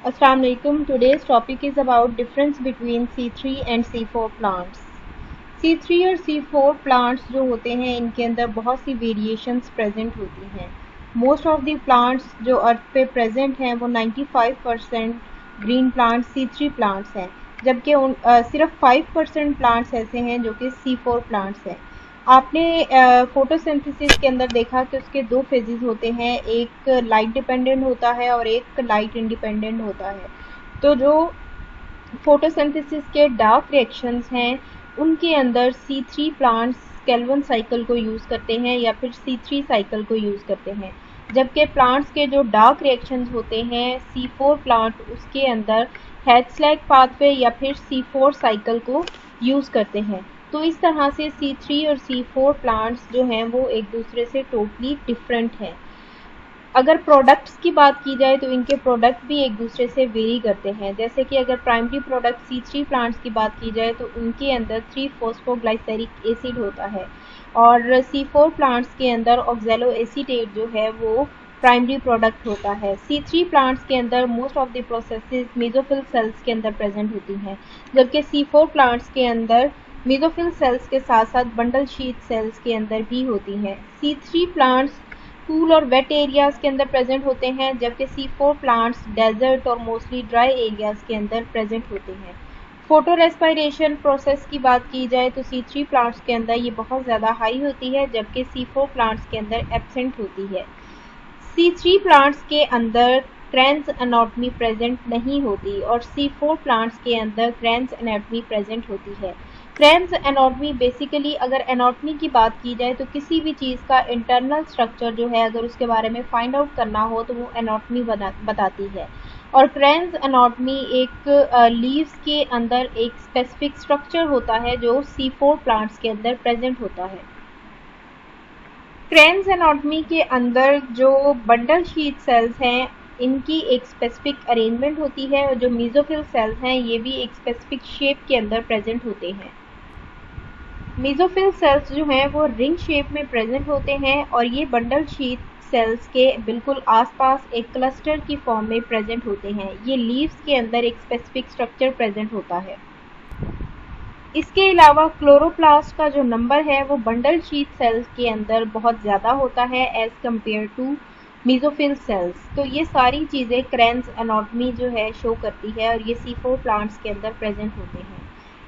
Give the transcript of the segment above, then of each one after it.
Assalamu alaikum. Today's topic is about difference between C3 and C4 plants. C3 और C4 plants जो होते हैं इनके अंदर बहुत सी वेरिएशंस प्रेजेंट होती हैं. मोस्ट ऑफ द प्लांट्स जो अर्थ पे प्रेजेंट हैं वो 95% ग्रीन प्लांट्स C3 प्लांट्स हैं, जबकि सिर्फ 5% प्लांट्स ऐसे हैं जो कि C4 प्लांट्स हैं. आपने फोटोसिंथेसिस के अंदर देखा कि उसके दो फेजेस होते हैं, एक लाइट डिपेंडेंट होता है और एक लाइट इंडिपेंडेंट होता है. तो जो फोटोसिंथेसिस के डार्क रिएक्शंस हैं उनके अंदर C3 प्लांट्स केल्विन साइकिल को यूज़ करते हैं या फिर C3 साइकिल को यूज़ करते हैं, जबकि प्लांट्स के जो डार्क रिएक्शंस होते हैं C4 प्लांट उसके अंदर हैड्सलैग पाथवे या फिर C4 साइकिल को यूज़ करते हैं. तो इस तरह से C3 और C4 प्लांट्स जो हैं वो एक दूसरे से टोटली डिफरेंट हैं. अगर प्रोडक्ट्स की बात की जाए तो इनके प्रोडक्ट भी एक दूसरे से वेरी करते हैं. जैसे कि अगर प्राइमरी प्रोडक्ट C3 प्लांट्स की बात की जाए तो उनके अंदर 3-फॉस्फोग्लाइसेरिक एसिड होता है और C4 प्लांट्स के अंदर ऑक्जेलो एसीटेट जो है वो प्राइमरी प्रोडक्ट होता है. C3 प्लांट्स के अंदर most of the processes mesophyll cells के अंदर प्रेजेंट होती हैं, जबकि C4 प्लांट्स के अंदर मेसोफिल सेल्स के साथ साथ बंडल शीथ सेल्स के अंदर भी होती हैं. C3 प्लांट्स कूल और वेट एरियाज के अंदर प्रेजेंट होते हैं, जबकि C4 प्लांट्स डेजर्ट और मोस्टली ड्राई एरियाज के अंदर प्रेजेंट होते हैं. फोटो रेस्पिरेशन प्रोसेस की बात की जाए तो C3 प्लांट्स के अंदर ये बहुत ज़्यादा हाई होती है, जबकि C4 प्लांट्स के अंदर एब्सेंट होती है. C3 प्लांट्स के अंदर क्रैन्स एनाटॉमी प्रेजेंट नहीं होती और C4 प्लांट्स के अंदर क्रैन्स एनाटॉमी प्रेजेंट होती है. क्रैन्स एनाटॉमी बेसिकली अगर एनाटॉमी की बात की जाए तो किसी भी चीज़ का इंटरनल स्ट्रक्चर जो है अगर उसके बारे में फाइंड आउट करना हो तो वो एनाटॉमी बताती है. और क्रैन्स एनाटॉमी एक लीव्स के अंदर एक स्पेसिफिक स्ट्रक्चर होता है जो C4 प्लांट्स के अंदर प्रेजेंट होता है. क्रैन्स एनाटॉमी के अंदर जो बंडल शीथ सेल्स हैं इनकी एक स्पेसिफिक अरेंजमेंट होती है और जो मेसोफिल सेल्स हैं ये भी एक स्पेसिफिक शेप के अंदर प्रेजेंट होते हैं. मेसोफिल सेल्स जो हैं वो रिंग शेप में प्रेजेंट होते हैं और ये बंडल शीथ सेल्स के बिल्कुल आसपास एक क्लस्टर की फॉर्म में प्रेजेंट होते हैं. ये लीव्स के अंदर एक स्पेसिफिक स्ट्रक्चर प्रेजेंट होता है. इसके अलावा क्लोरोप्लास्ट का जो नंबर है वो बंडल शीथ सेल्स के अंदर बहुत ज़्यादा होता है as compare to mesophyll cells. तो ये सारी चीज़ें क्रैन्स एनाटॉमी जो है शो करती है और ये C4 प्लांट्स के अंदर प्रेजेंट होते हैं.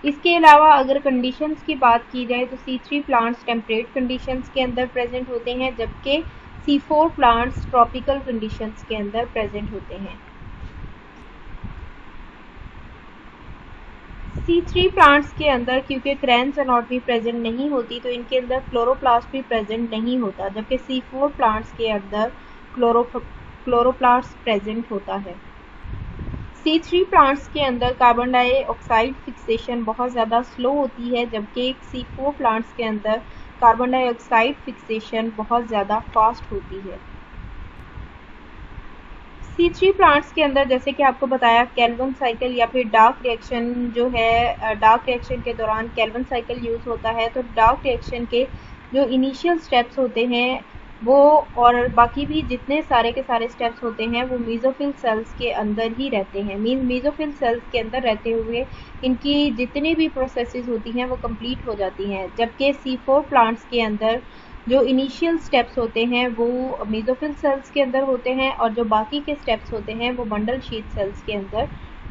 इसके अलावा अगर कंडीशंस की बात की जाए तो C3 प्लांट्स टेम्परेट कंडीशंस के अंदर प्रेजेंट होते हैं, जबकि C4 प्लांट्स ट्रॉपिकल कंडीशंस के अंदर प्रेजेंट होते हैं. C3 प्लांट्स के अंदर क्योंकि क्रैन्स एनाटॉमी प्रेजेंट नहीं होती तो इनके अंदर क्लोरोप्लास्ट भी प्रेजेंट नहीं होता, जबकि C4 प्लांट्स के अंदर क्लोरोप्लास्ट प्रेजेंट होता है. C3 प्लांट्स के अंदर कार्बन डाइऑक्साइड फिक्सेशन बहुत ज़्यादा स्लो होती है, जबकि C4 प्लांट्स के अंदर कार्बन डाइऑक्साइड फिक्सेशन बहुत ज़्यादा फास्ट होती है. C3 प्लांट्स के अंदर जैसे कि आपको बताया केल्विन साइकिल या फिर डार्क रिएक्शन जो है, डार्क रिएक्शन के दौरान केल्विन साइकिल यूज़ होता है. तो डार्क रिएक्शन के जो इनिशियल स्टेप्स होते हैं वो और बाकी भी जितने सारे के सारे स्टेप्स होते हैं वो मेसोफिल सेल्स के अंदर ही रहते हैं. मीन मेसोफिल सेल्स के अंदर रहते हुए इनकी जितनी भी प्रोसेसेस होती हैं वो कंप्लीट हो जाती हैं, जबकि C4 प्लांट्स के अंदर जो इनिशियल स्टेप्स होते हैं वो मेसोफिल सेल्स के अंदर होते हैं और जो बाकी के स्टेप्स होते हैं वो बंडल शीथ सेल्स के अंदर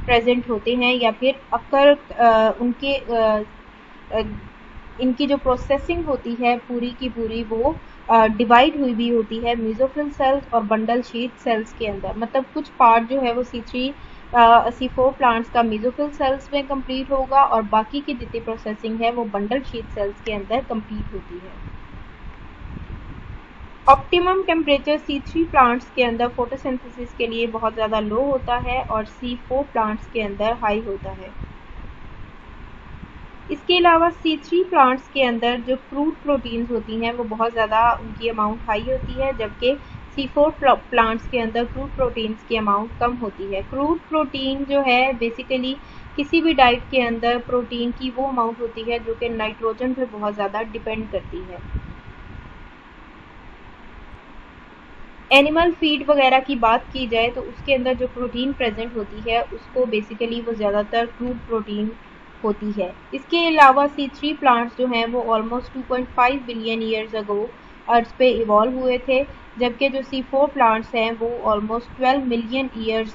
प्रेजेंट होते हैं या फिर अक्कर इनकी जो प्रोसेसिंग होती है पूरी की पूरी वो डिवाइड हुई भी होती है मेसोफिल सेल्स और बंडल शीथ सेल्स के अंदर. मतलब कुछ पार्ट जो है वो C4 प्लांट्स का मेसोफिल सेल्स में कंप्लीट होगा और बाकी की जितनी प्रोसेसिंग है वो बंडल शीथ सेल्स के अंदर कंप्लीट होती है. ऑप्टिमम टेम्परेचर C3 प्लांट्स के अंदर फोटोसिंथेसिस के लिए बहुत ज़्यादा लो होता है और C4 प्लांट्स के अंदर हाई होता है. इसके अलावा C3 प्लांट्स के अंदर जो क्रूड प्रोटीन्स होती हैं वो बहुत ज़्यादा उनकी अमाउंट हाई होती है, जबकि C4 प्लांट्स के अंदर क्रूड प्रोटीन्स की अमाउंट कम होती है. क्रूड प्रोटीन जो है बेसिकली किसी भी डाइट के अंदर प्रोटीन की वो अमाउंट होती है जो कि नाइट्रोजन पर बहुत ज़्यादा डिपेंड करती है. एनिमल फीड वगैरह की बात की जाए तो उसके अंदर जो प्रोटीन प्रेजेंट होती है उसको बेसिकली वो ज़्यादातर क्रूड प्रोटीन होती है। इसके अलावा C3 प्लांट्स जो हैं वो ऑलमोस्ट 2.5 बिलियन ईयर्स अगो अर्थ पे इवॉल्व हुए थे, जबकि जो C4 प्लांट्स हैं वो almost 12 million years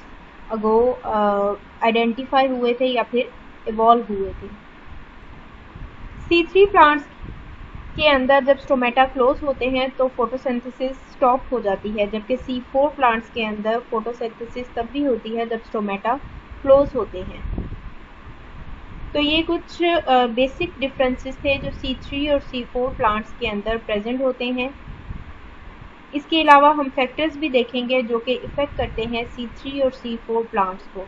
ago identify हुए थे या फिर इवॉल्व हुए थे। C3 प्लांट्स के अंदर जब स्टोमेटा क्लोज होते हैं तो फोटोसिंथेसिस स्टॉप हो जाती है, जबकि C4 प्लांट्स के अंदर फोटोसिंथेसिस तब भी होती है जब स्टोमेटा क्लोज होते हैं। तो ये कुछ बेसिक डिफरेंसेस थे जो C3 और C4 प्लांट्स के अंदर प्रेजेंट होते हैं। इसके अलावा हम फैक्टर्स भी देखेंगे जो कि इफ़ेक्ट करते हैं C3 और C4 प्लांट्स को।